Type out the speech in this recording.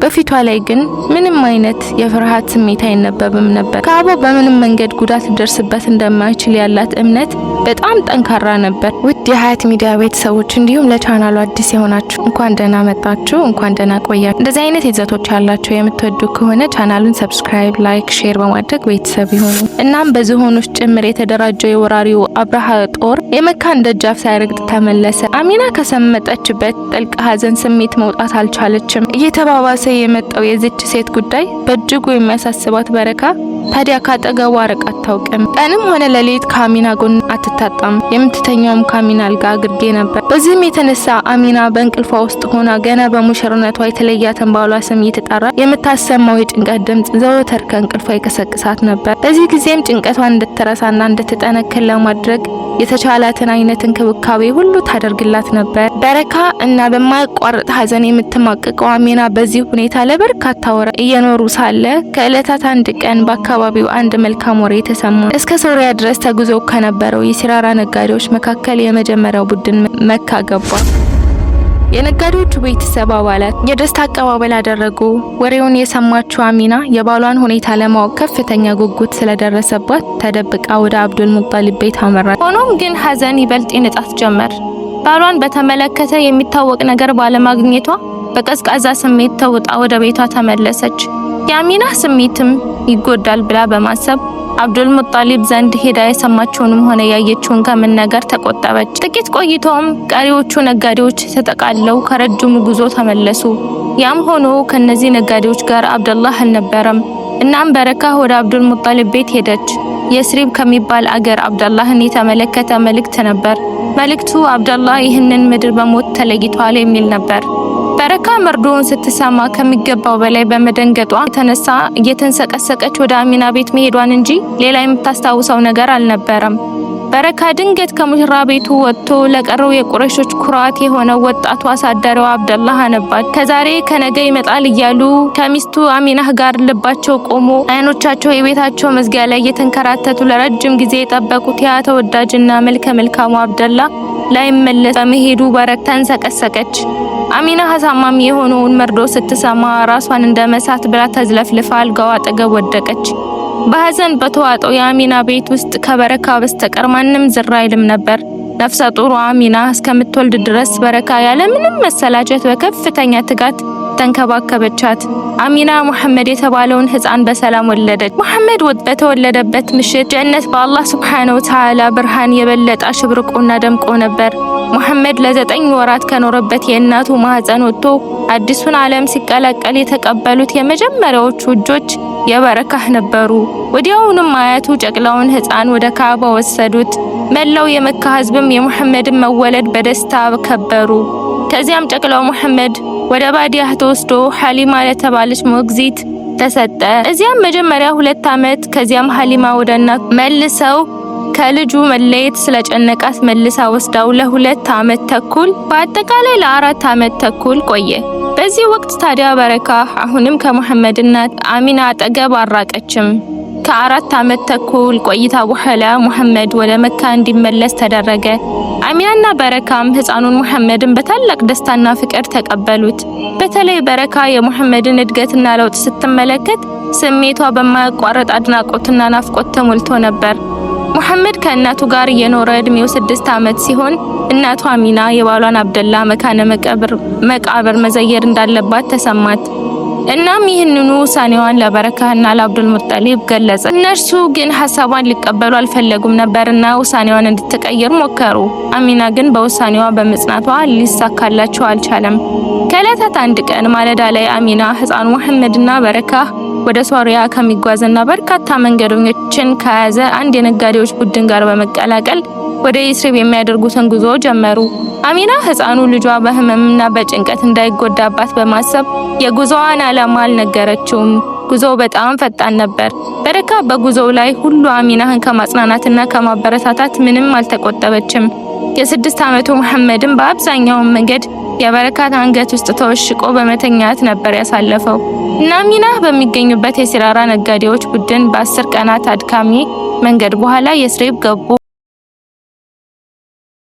በፊቷ ላይ ግን ምንም አይነት የፍርሃት ስሜት አይነበብም ነበር። ካዕባ በምንም መንገድ ጉዳት ሊደርስበት እንደማይችል ያላት እምነት በጣም ጠንካራ ነበር። ውድ የሀያት ሚዲያ ቤተሰቦች እንዲሁም ለቻናሉ አዲስ የሆናችሁ እንኳን ደህና መጣችሁ፣ እንኳን ደህና ቆያችሁ። እንደዚህ አይነት ይዘቶች ያላችሁ የምትወዱ ከሆነ ቻናሉን ሰብስክራይብ፣ ላይክ፣ ሼር በማድረግ ቤተሰብ ይሁኑ። እናም በዝሆኖች ጭምር የተደራጀው የወራሪው አብርሃ ጦር የመካን ደጃፍ ሳይረግጥ ተመለሰ። አሚና ከሰመጠችበት ጥልቅ ሀዘን ስሜት መውጣት አልቻለችም። እየተባባሰ የመጣው የዚች ሴት ጉዳይ በእጅጉ የሚያሳስባት በረካ ታዲያ ካጠገቧ ርቃ አታውቅም። ቀንም ሆነ ሌሊት ከአሚና ጎን አትታጣም። የምትተኛውም ከአሚና አልጋ ግርጌ ነበር። በዚህም የተነሳ አሚና በእንቅልፏ ውስጥ ሆና ገና በሙሽርነቷ የተለያትን ባሏ ስም እየተጣራ የምታሰማው የጭንቀት ድምጽ ዘወትር ከእንቅልፏ ይቀሰቅሳት ነበር። በዚህ ጊዜም ጭንቀቷን እንድትረሳና እንድትጠነክር ለማድረግ የተቻላትን አይነት እንክብካቤ ሁሉ ታደርግላት ነበር። በረካ እና በማያቋርጥ ሀዘን የምትማቀቀው አሚና በዚህ ሁኔታ ለበርካታ ወራት እየኖሩ ሳለ ከእለታት አንድ ቀን በአካባቢው አንድ መልካም ወሬ ተሰማ። እስከ ሶሪያ ድረስ ተጉዘው ከነበረው የሲራራ ነጋዴዎች መካከል የመጀመሪያው ቡድን መካ ገባ። የነጋዴዎቹ ቤተሰብ አባላት የደስታ አቀባበል አደረጉ። ወሬውን የሰማችው አሚና የባሏን ሁኔታ ለማወቅ ከፍተኛ ጉጉት ስለደረሰባት ተደብቃ ወደ አብዱል ሙጣሊብ ቤት አመራች። ሆኖም ግን ሀዘን ይበልጥ ይነጣት ጀመር። ባሏን በተመለከተ የሚታወቅ ነገር ባለማግኘቷ በቀዝቃዛ ስሜት ተውጣ ወደ ቤቷ ተመለሰች። የአሚና ስሜትም ይጎዳል ብላ በማሰብ አብዱል ሙጣሊብ ዘንድ ሄዳ የሰማችውንም ሆነ ያየችውን ከመናገር ተቆጠበች። ጥቂት ቆይቶም ቀሪዎቹ ነጋዴዎች ተጠቃለው ከረጅሙ ጉዞ ተመለሱ። ያም ሆኖ ከነዚህ ነጋዴዎች ጋር አብደላህ አልነበረም። እናም በረካ ወደ አብዱል ሙጣሊብ ቤት ሄደች። የስሪብ ከሚባል አገር አብደላህን የተመለከተ መልእክት ነበር። መልእክቱ አብደላህ ይህንን ምድር በሞት ተለይቷል የሚል ነበር። በረካ መርዶውን ስትሰማ ከሚገባው በላይ በመደንገጧ የተነሳ እየተንሰቀሰቀች ወደ አሚና ቤት መሄዷን እንጂ ሌላ የምታስታውሰው ነገር አልነበረም። በረካ ድንገት ከሙሽራ ቤቱ ወጥቶ ለቀረው የቁረሾች ኩራት የሆነው ወጣቱ አሳዳሪው አብደላህ አነባት። ከዛሬ ከነገ ይመጣል እያሉ ከሚስቱ አሚናህ ጋር ልባቸው ቆሞ አይኖቻቸው የቤታቸው መዝጊያ ላይ እየተንከራተቱ ለረጅም ጊዜ የጠበቁት ያ ተወዳጅና መልከ መልካሙ አብደላህ ላይመለስ በመሄዱ በረካ ተንሰቀሰቀች። አሚና አሳማሚ የሆነውን መርዶ ስትሰማ ራሷን እንደ መሳት ብላ ተዝለፍልፋ አልጋዋ አጠገብ ወደቀች። በሀዘን በተዋጠው የአሚና ቤት ውስጥ ከበረካ በስተቀር ማንም ዝር አይልም ነበር። ነፍሰ ጡሩ አሚና እስከምትወልድ ድረስ በረካ ያለምንም መሰላቸት በከፍተኛ ትጋት ተንከባከበቻት። አሚና ሙሐመድ የተባለውን ህፃን በሰላም ወለደች። ሙሐመድ በተወለደበት ምሽት ጀነት በአላህ ሱብሓነሁ ወተዓላ ብርሃን የበለጠ አሽብርቆና ደምቆ ነበር። ሙሐመድ ለ9 ወራት ከኖረበት የእናቱ ማህፀን ወጥቶ አዲሱን ዓለም ሲቀላቀል የተቀበሉት የመጀመሪያዎቹ እጆች የበረካህ ነበሩ። ወዲያውኑም አያቱ ጨቅላውን ህፃን ወደ ካዕባ ወሰዱት። መላው የመካ ህዝብም የሙሐመድን መወለድ በደስታ ከበሩ። ከዚያም ጨቅላው ሙሐመድ ወደ ባዲያህ ተወስዶ ሐሊማ ለተባለች ሞግዚት ተሰጠ። እዚያም መጀመሪያ 2 ዓመት ከዚያም ሐሊማ ወደ እናቱ መልሰው ከልጁ መለየት ስለጨነቃት መልሳ ወስዳው ለ2 ዓመት ተኩል በአጠቃላይ ለ4 ዓመት ተኩል ቆየ። በዚህ ወቅት ታዲያ በረካ አሁንም ከሙሐመድ እናት አሚና አጠገብ አራቀችም። ከ4 ዓመት ተኩል ቆይታ በኋላ ሙሐመድ ወደ መካ እንዲመለስ ተደረገ። አሚናና በረካም ህፃኑን ሙሐመድን በታላቅ ደስታና ፍቅር ተቀበሉት። በተለይ በረካ የሙሐመድን እድገትና ለውጥ ስትመለከት ስሜቷ በማያቋርጥ አድናቆትና ናፍቆት ተሞልቶ ነበር። ሙሐመድ ከእናቱ ጋር የኖረ እድሜው 6 ዓመት ሲሆን እናቱ አሚና የባሏን አብደላ መካነ መቃብር መዘየር እንዳለባት ተሰማት። እናም ይህንኑ ውሳኔዋን ለበረካና ለአብዱል ሙጣሊብ ገለጸ። እነርሱ ግን ሐሳቧን ሊቀበሉ አልፈለጉም ነበርና ውሳኔዋን እንድትቀይር ሞከሩ። አሚና ግን በውሳኔዋ በመጽናቷ ሊሳካላቸው አልቻለም። ከዕለታት አንድ ቀን ማለዳ ላይ አሚና ህፃን ሙሐመድና በረካ ወደ ሶሪያ ከሚጓዝና በርካታ መንገደኞችን ከያዘ አንድ የነጋዴዎች ቡድን ጋር በመቀላቀል ወደ ኢስሪብ የሚያደርጉትን ጉዞ ጀመሩ። አሚና ህፃኑ ልጇ በህመምና በጭንቀት እንዳይጎዳባት በማሰብ የጉዞዋን ዓላማ አልነገረችውም። ጉዞው በጣም ፈጣን ነበር። በረካ በጉዞው ላይ ሁሉ አሚናህን ከማጽናናትና ከማበረታታት ምንም አልተቆጠበችም። የ6 ዓመቱ ሙሐመድም በአብዛኛው መንገድ የበረካት አንገት ውስጥ ተወሽቆ በመተኛት ነበር ያሳለፈው። እና አሚና በሚገኙበት የሲራራ ነጋዴዎች ቡድን በ10 ቀናት አድካሚ መንገድ በኋላ የስሪብ ገቡ።